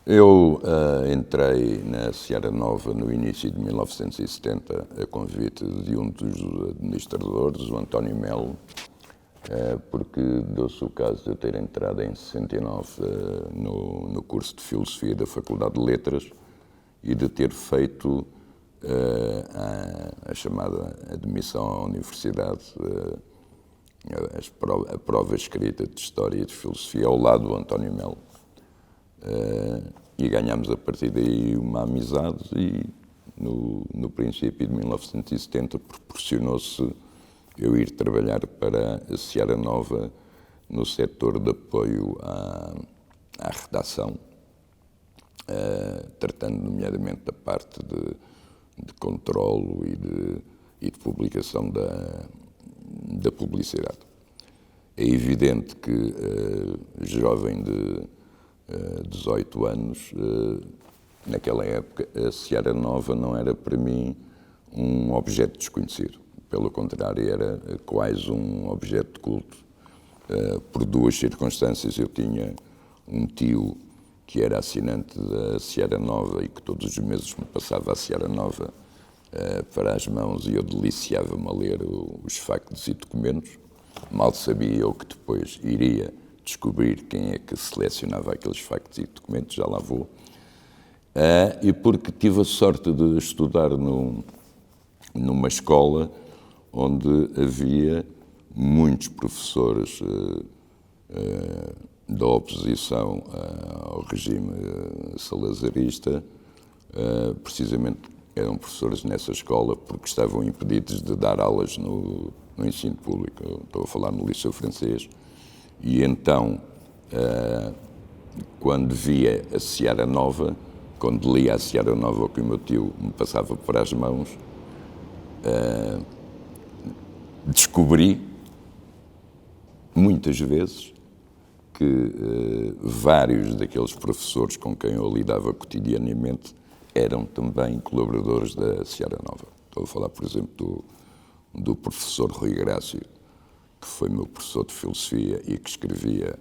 Eu entrei na Seara Nova no início de 1970, a convite de um dos administradores, o António Melo, porque deu-se o caso de eu ter entrado em 69 no curso de Filosofia da Faculdade de Letras e de ter feito a chamada admissão à universidade, a prova escrita de História e de Filosofia ao lado do António Melo. E ganhámos a partir daí uma amizade e no princípio de 1970 proporcionou-se eu ir trabalhar para a Seara Nova no setor de apoio à redação, tratando nomeadamente da parte de controlo e de publicação da publicidade. É evidente que jovem de 18 anos, naquela época, a Seara Nova não era para mim um objeto desconhecido. Pelo contrário, era quase um objeto de culto. Por duas circunstâncias, eu tinha um tio que era assinante da Seara Nova e que todos os meses me passava a Seara Nova para as mãos e eu deliciava-me a ler os factos e documentos. Mal sabia eu que depois iria descobrir quem é que selecionava aqueles factos e documentos, já lá vou. E porque tive a sorte de estudar numa escola onde havia muitos professores da oposição ao regime salazarista, precisamente eram professores nessa escola porque estavam impedidos de dar aulas no ensino público. Eu estou a falar no Liceu Francês. E então, quando via a Seara Nova, quando lia a Seara Nova, o que o meu tio me passava para as mãos, descobri, muitas vezes, que vários daqueles professores com quem eu lidava cotidianamente eram também colaboradores da Seara Nova. Estou a falar, por exemplo, do professor Rui Grácio, que foi meu professor de Filosofia e que escrevia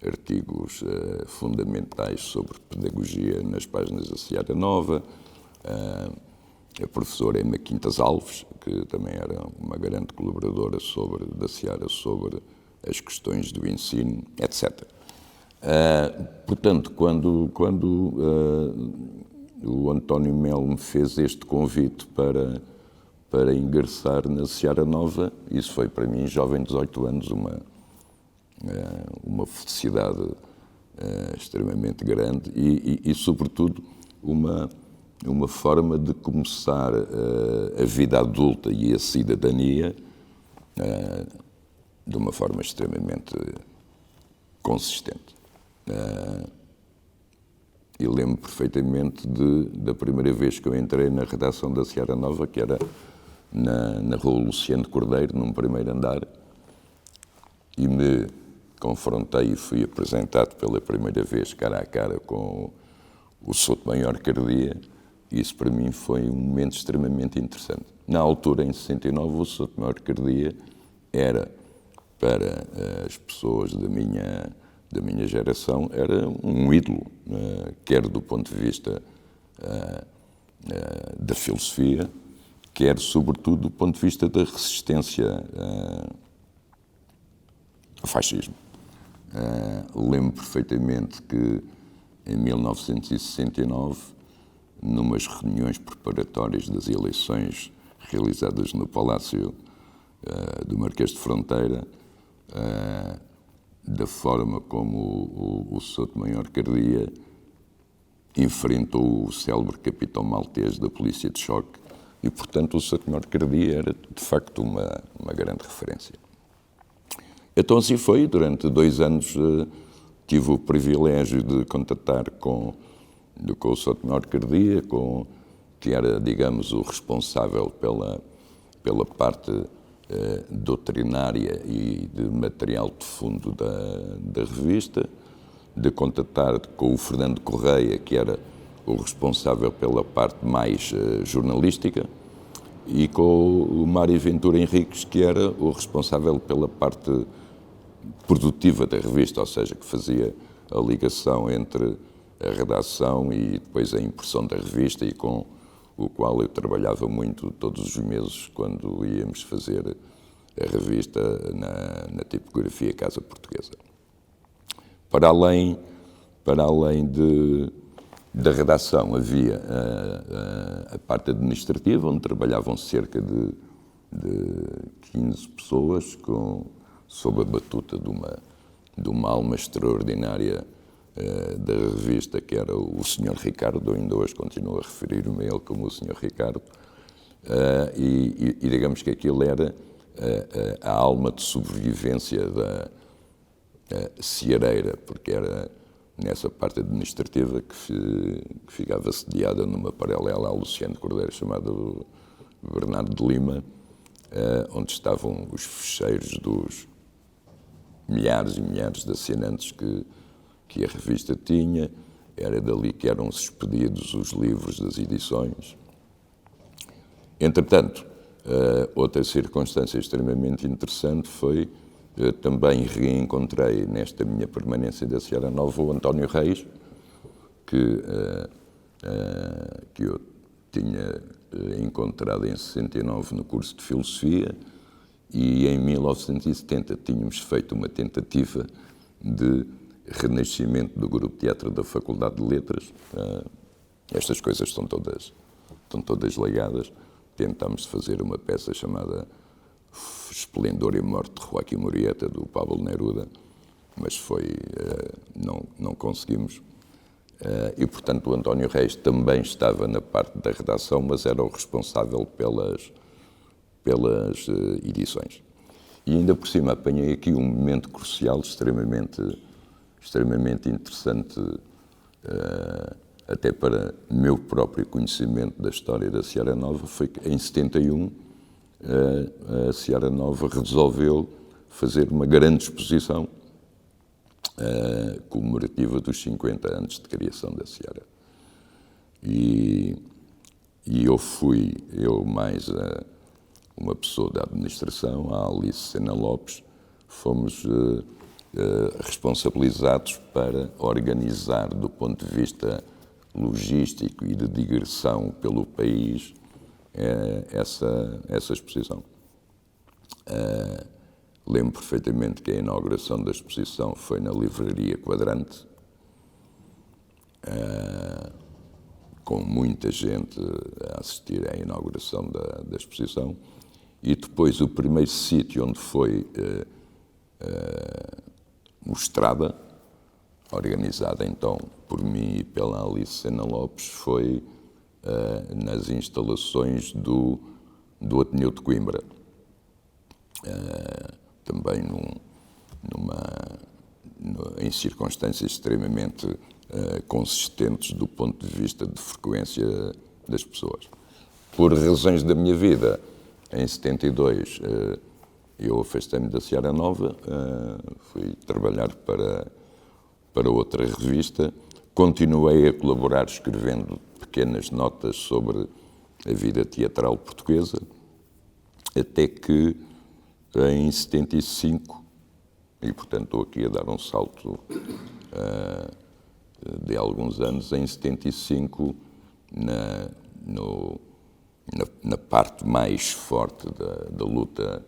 artigos fundamentais sobre pedagogia nas páginas da Seara Nova, a professora Emma Quintas Alves, que também era uma grande colaboradora da Seara sobre as questões do ensino, etc. Portanto, quando o António Melo me fez este convite para ingressar na Seara Nova, isso foi para mim, jovem de 18 anos, uma felicidade extremamente grande e sobretudo, uma forma de começar a vida adulta e a cidadania de uma forma extremamente consistente. E lembro perfeitamente da primeira vez que eu entrei na redação da Seara Nova, que era na Rua Luciano de Cordeiro, num primeiro andar, e me confrontei e fui apresentado pela primeira vez cara a cara com o Souto-Maior Cardia. Isso para mim foi um momento extremamente interessante. Na altura, em 69, o Souto-Maior Cardia era, para as pessoas da minha geração, era um ídolo, quer do ponto de vista da filosofia, quer, sobretudo, do ponto de vista da resistência ao fascismo. Lembro perfeitamente que, em 1969, numas reuniões preparatórias das eleições realizadas no Palácio do Marquês de Fronteira, da forma como o Souto-Maior Cardia enfrentou o célebre capitão maltês da polícia de choque e, portanto, o Souto-Maior Cardia era, de facto, uma grande referência. Então, assim foi. Durante 2 anos tive o privilégio de contatar com o Souto-Maior Cardia, que era, digamos, o responsável pela parte doutrinária e de material de fundo da revista, de contatar com o Fernando Correia, que era o responsável pela parte mais jornalística, e com o Mário Ventura Henriques, que era o responsável pela parte produtiva da revista, ou seja, que fazia a ligação entre a redação e depois a impressão da revista, e com o qual eu trabalhava muito todos os meses quando íamos fazer a revista na tipografia Casa Portuguesa. Para além da redação, havia a parte administrativa, onde trabalhavam cerca de 15 pessoas, sob a batuta de uma alma extraordinária da revista, que era o Sr. Ricardo. Eu ainda hoje continuo a referir-me a ele como o Sr. Ricardo, e digamos que aquilo era a alma de sobrevivência da ceareira, porque era nessa parte administrativa que ficava sediada numa paralela ao Luciano Cordeiro, chamado Bernardo de Lima, onde estavam os fecheiros dos milhares e milhares de assinantes que a revista tinha. Era dali que eram expedidos os livros das edições. Entretanto, outra circunstância extremamente interessante foi, também reencontrei nesta minha permanência da Seara Nova o António Reis, que eu tinha encontrado em 69 no curso de Filosofia, e em 1970 tínhamos feito uma tentativa de renascimento do Grupo Teatro da Faculdade de Letras. Estas coisas estão todas ligadas. Tentámos fazer uma peça chamada Esplendor e Morte de Joaquim Murieta, do Pablo Neruda, mas não conseguimos. E, portanto, o António Reis também estava na parte da redação, mas era o responsável pelas edições. E ainda por cima apanhei aqui um momento crucial extremamente interessante, até para meu próprio conhecimento da história da Seara Nova. Foi que em 71 a Seara Nova resolveu fazer uma grande exposição comemorativa dos 50 anos de criação da Seara. E eu mais uma pessoa da administração, a Alice Sena Lopes, fomos responsabilizados para organizar, do ponto de vista logístico e de digressão pelo país, essa exposição. Lembro perfeitamente que a inauguração da exposição foi na Livraria Quadrante, com muita gente a assistir à inauguração da exposição, e depois o primeiro sítio onde foi mostrada, organizada então por mim e pela Alice Sena Lopes, foi nas instalações do Ateneu de Coimbra, também em circunstâncias extremamente consistentes do ponto de vista de frequência das pessoas. Por razões da minha vida, em 72, eu afastei-me da Seara Nova, fui trabalhar para outra revista, continuei a colaborar escrevendo pequenas notas sobre a vida teatral portuguesa, até que em 75, e portanto estou aqui a dar um salto de alguns anos, em 75, na parte mais forte da luta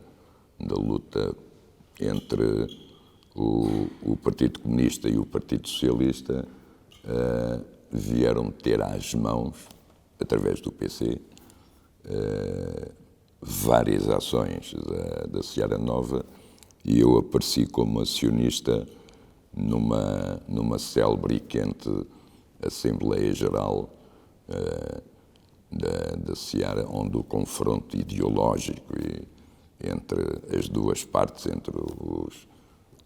entre o Partido Comunista e o Partido Socialista, vieram ter às mãos, através do PC, várias ações da Seara Nova, e eu apareci como acionista numa célebre e quente Assembleia Geral da Seara, onde o confronto ideológico entre as duas partes, entre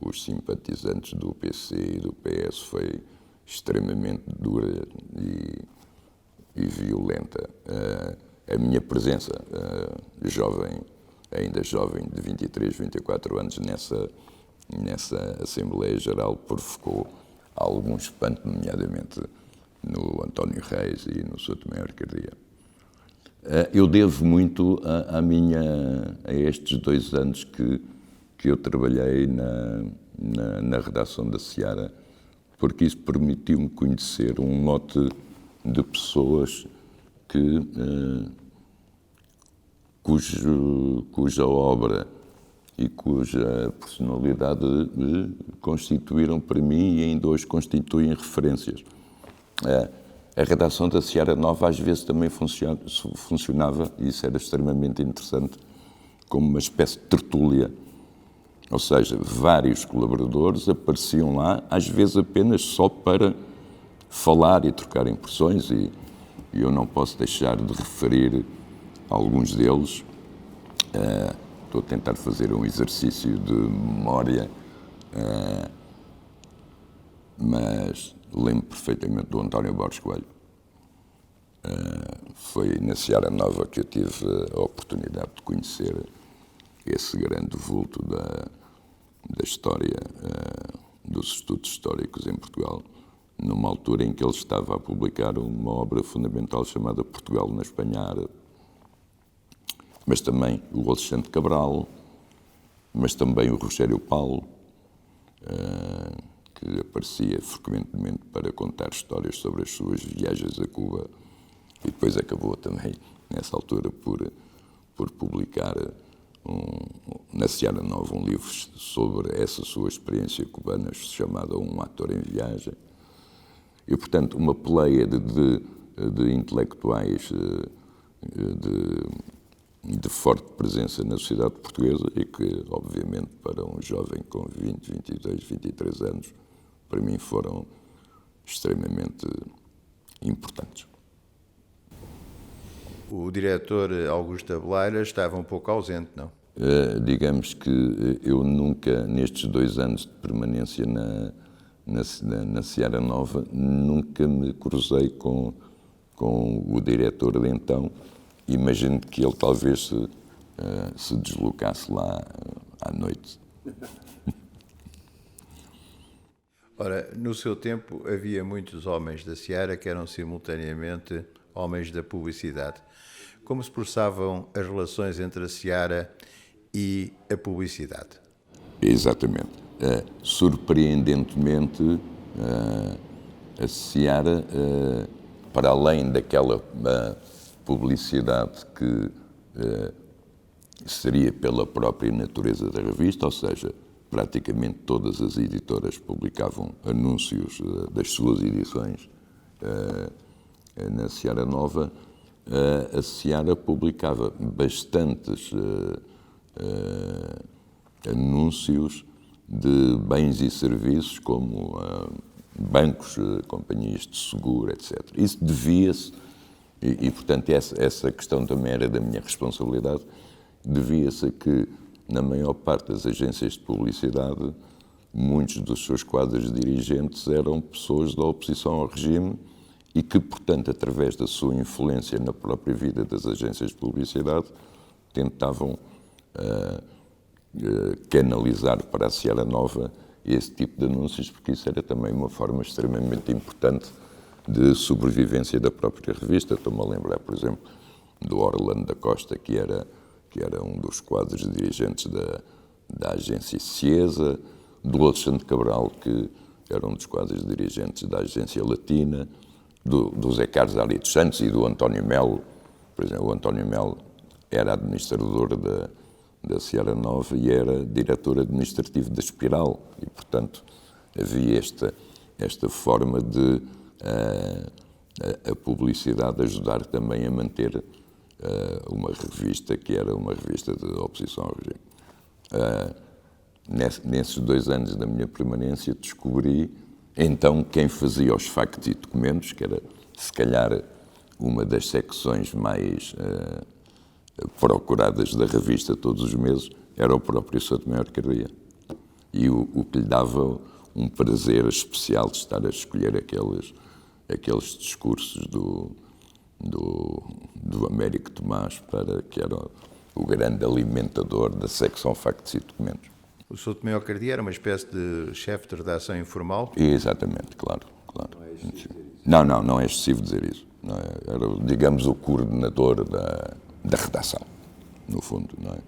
os simpatizantes do PC e do PS, foi extremamente dura e violenta. A minha presença, ainda jovem, de 23, 24 anos, nessa Assembleia Geral, provocou algum espanto, nomeadamente no António Reis e no Sr. Tomé Arcadia. Eu devo muito a estes 2 anos que eu trabalhei na redação da Seara, porque isso permitiu-me conhecer um lote de pessoas cuja obra e cuja personalidade constituíram para mim e ainda hoje constituem referências. A redação da Seara Nova às vezes também funcionava, e isso era extremamente interessante, como uma espécie de tertúlia. Ou seja, vários colaboradores apareciam lá, às vezes apenas só para falar e trocar impressões, e eu não posso deixar de referir alguns deles. Estou a tentar fazer um exercício de memória, mas lembro perfeitamente do António Borges Coelho. Foi na Seara Nova que eu tive a oportunidade de conhecer esse grande vulto da história, dos estudos históricos em Portugal, numa altura em que ele estava a publicar uma obra fundamental chamada Portugal na Espanha Árabe. Mas também o Alexandre Cabral, mas também o Rogério Paulo, que aparecia frequentemente para contar histórias sobre as suas viagens a Cuba, e depois acabou também, nessa altura, por publicar na Seara Nova um livro sobre essa sua experiência cubana, chamado Um Ator em Viagem. E, portanto, uma pleiade de intelectuais de forte presença na sociedade portuguesa e que, obviamente, para um jovem com 20, 22, 23 anos, para mim foram extremamente importantes. O diretor Augusto Abeleira estava um pouco ausente, não? Digamos que eu nunca, nestes 2 anos de permanência na Seara Nova, nunca me cruzei com o diretor de então. Imagino que ele talvez se deslocasse lá à noite. Ora, no seu tempo havia muitos homens da Seara que eram simultaneamente homens da publicidade. Como se processavam as relações entre a Seara e a publicidade? Exatamente. Surpreendentemente, a Seara, para além daquela publicidade que seria pela própria natureza da revista, ou seja, praticamente todas as editoras publicavam anúncios das suas edições na Seara Nova, a Seara publicava bastantes anúncios de bens e serviços como bancos, companhias de seguro, etc. Isso devia-se, e portanto essa questão também era da minha responsabilidade, devia-se a que na maior parte das agências de publicidade muitos dos seus quadros dirigentes eram pessoas da oposição ao regime e que, portanto, através da sua influência na própria vida das agências de publicidade, tentavam canalizar para a Seara Nova esse tipo de anúncios, porque isso era também uma forma extremamente importante de sobrevivência da própria revista. Estou-me a lembrar, por exemplo, do Orlando da Costa, que era um dos quadros dirigentes da agência Ciesa, do Alexandre Cabral, que era um dos quadros dirigentes da agência Latina, do Zé Carlos Ali dos Santos e do António Melo. Por exemplo, o António Melo era administrador da Seara Nova e era diretor administrativo da Espiral, e, portanto, havia esta forma de a publicidade ajudar também a manter uma revista que era uma revista de oposição ao regime. Nesses 2 anos da minha permanência descobri então quem fazia os factos e documentos, que era se calhar uma das secções mais procuradas da revista todos os meses, era o próprio Sr. Tomé Arcadia. E o que lhe dava um prazer especial de estar a escolher aqueles discursos do Américo Tomás, que era o grande alimentador da secção Factos e Documentos. O Sr. Tomé Arcadia era uma espécie de chefe de redação informal? Exatamente, claro. Não é excessivo dizer isso? Não é excessivo dizer isso. Não é, era, digamos, o coordenador da redação, no fundo, não é?